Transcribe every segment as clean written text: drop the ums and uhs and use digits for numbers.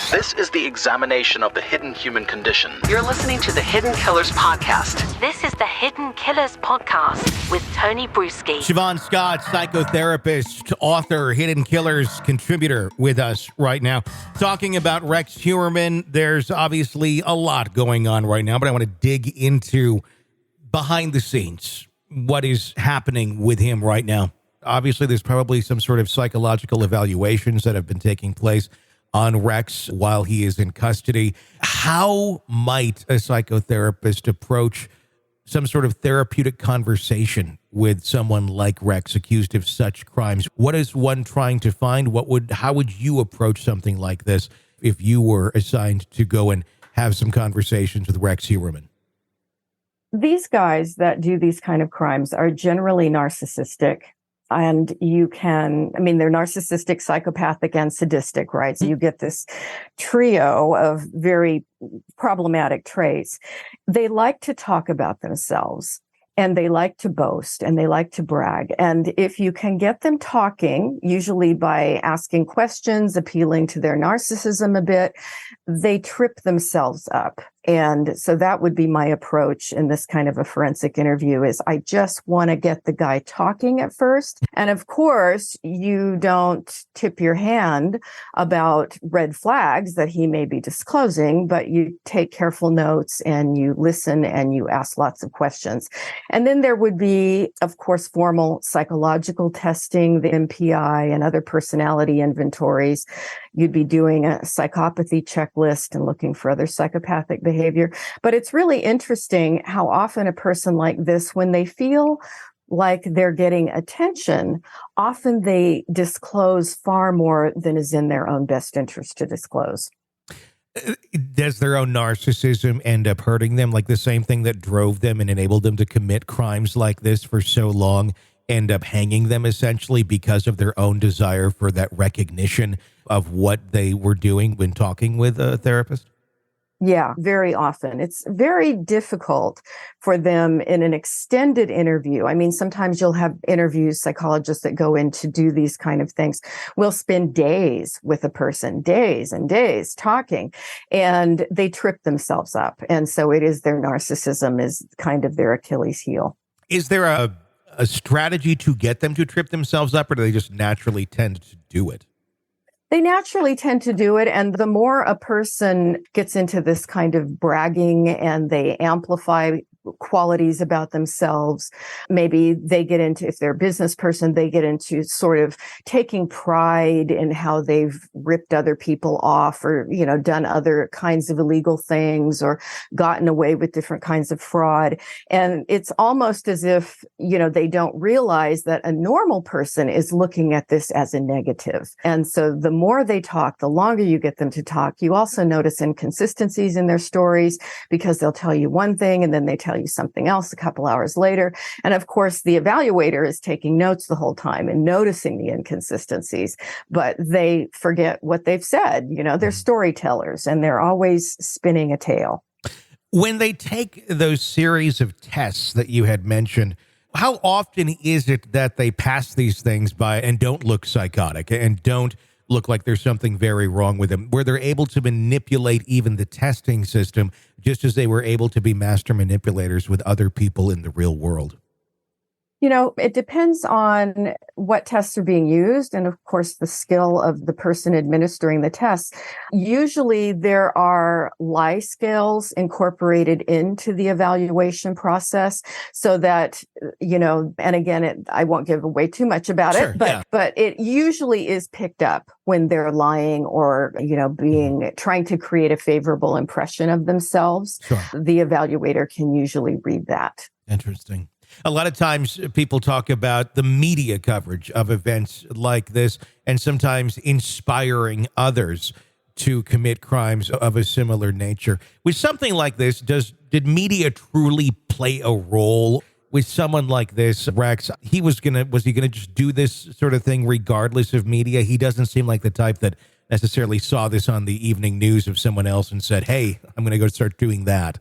This is the examination of the hidden human condition. You're listening to the Hidden Killers Podcast. This is the Hidden Killers Podcast with Tony Brueski. Shavaun Scott, psychotherapist, author, Hidden Killers contributor with us right now. Talking about Rex Heuermann. There's obviously a lot going on right now, but I want to dig into behind the scenes, what is happening with him right now. Obviously, there's probably some sort of psychological evaluations that have been taking place on Rex while he is in custody. How might a psychotherapist approach some sort of therapeutic conversation with someone like Rex accused of such crimes? What is one trying to find? How would you approach something like this if you were assigned to go and have some conversations with Rex Heuermann? These guys that do these kind of crimes are generally narcissistic. And they're narcissistic, psychopathic, and sadistic, right? So you get this trio of very problematic traits. They like to talk about themselves, and they like to boast, and they like to brag. And if you can get them talking, usually by asking questions, appealing to their narcissism a bit, they trip themselves up. And so that would be my approach in this kind of a forensic interview is I just want to get the guy talking at first. And of course, you don't tip your hand about red flags that he may be disclosing, but you take careful notes and you listen and you ask lots of questions. And then there would be, of course, formal psychological testing, the MPI and other personality inventories. You'd be doing a psychopathy checklist and looking for other psychopathic behavior. But it's really interesting how often a person like this, when they feel like they're getting attention, often they disclose far more than is in their own best interest to disclose. Does their own narcissism end up hurting them? Like the same thing that drove them and enabled them to commit crimes like this for so long end up hanging them essentially because of their own desire for that recognition of what they were doing when talking with a therapist? Yeah, very often. It's very difficult for them in an extended interview. I mean, sometimes you'll have interviews, psychologists that go in to do these kind of things. We'll spend days with a person, days and days talking, and they trip themselves up. And so it is their narcissism is kind of their Achilles heel. Is there a strategy to get them to trip themselves up, or do they just naturally tend to do it? They naturally tend to do it. And the more a person gets into this kind of bragging and they amplify qualities about themselves, maybe they get into, if they're a business person, they get into sort of taking pride in how they've ripped other people off or, done other kinds of illegal things or gotten away with different kinds of fraud. And it's almost as if, they don't realize that a normal person is looking at this as a negative. And so the more they talk, the longer you get them to talk, you also notice inconsistencies in their stories because they'll tell you one thing and then they tell you something else a couple hours later. And of course, the evaluator is taking notes the whole time and noticing the inconsistencies, but they forget what they've said. They're storytellers and they're always spinning a tale. When they take those series of tests that you had mentioned, how often is it that they pass these things by and don't look psychotic and don't look like there's something very wrong with them, where they're able to manipulate even the testing system just as they were able to be master manipulators with other people in the real world? It depends on what tests are being used and, of course, the skill of the person administering the tests. Usually there are lie scales incorporated into the evaluation process so that, and again, I won't give away too much about Sure, it, but it usually is picked up when they're lying or, trying to create a favorable impression of themselves. Sure. The evaluator can usually read that. Interesting. A lot of times people talk about the media coverage of events like this and sometimes inspiring others to commit crimes of a similar nature. With something like this, did media truly play a role with someone like this? Rex, was he gonna just do this sort of thing regardless of media? He doesn't seem like the type that necessarily saw this on the evening news of someone else and said, hey, I'm going to go start doing that.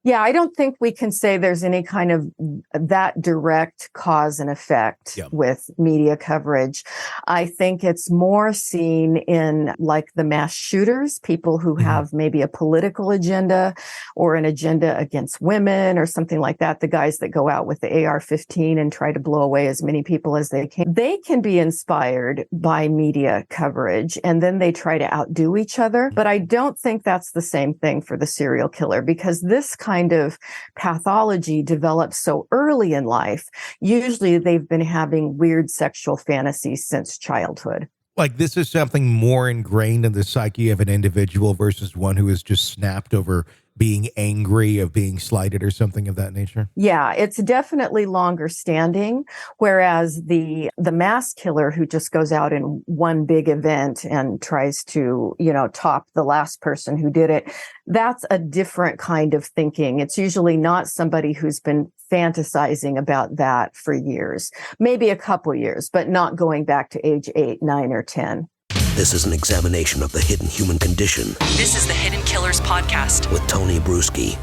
Yeah, I don't think we can say there's any kind of that direct cause and effect with media coverage. I think it's more seen in like the mass shooters, people who have maybe a political agenda or an agenda against women or something like that. The guys that go out with the AR-15 and try to blow away as many people as they can. They can be inspired by media coverage and then they try to outdo each other. But I don't think that's the same thing for the serial killer, because this kind of pathology develops so early in life. Usually they've been having weird sexual fantasies since childhood. Like this is something more ingrained in the psyche of an individual versus one who is just snapped over being angry, of being slighted or something of that nature? Yeah, it's definitely longer standing, whereas the mass killer who just goes out in one big event and tries to, top the last person who did it, that's a different kind of thinking. It's usually not somebody who's been fantasizing about that for years, maybe a couple years, but not going back to age 8, 9, or 10. This is an examination of the hidden human condition This is the Hidden Killers Podcast with Tony Brueski.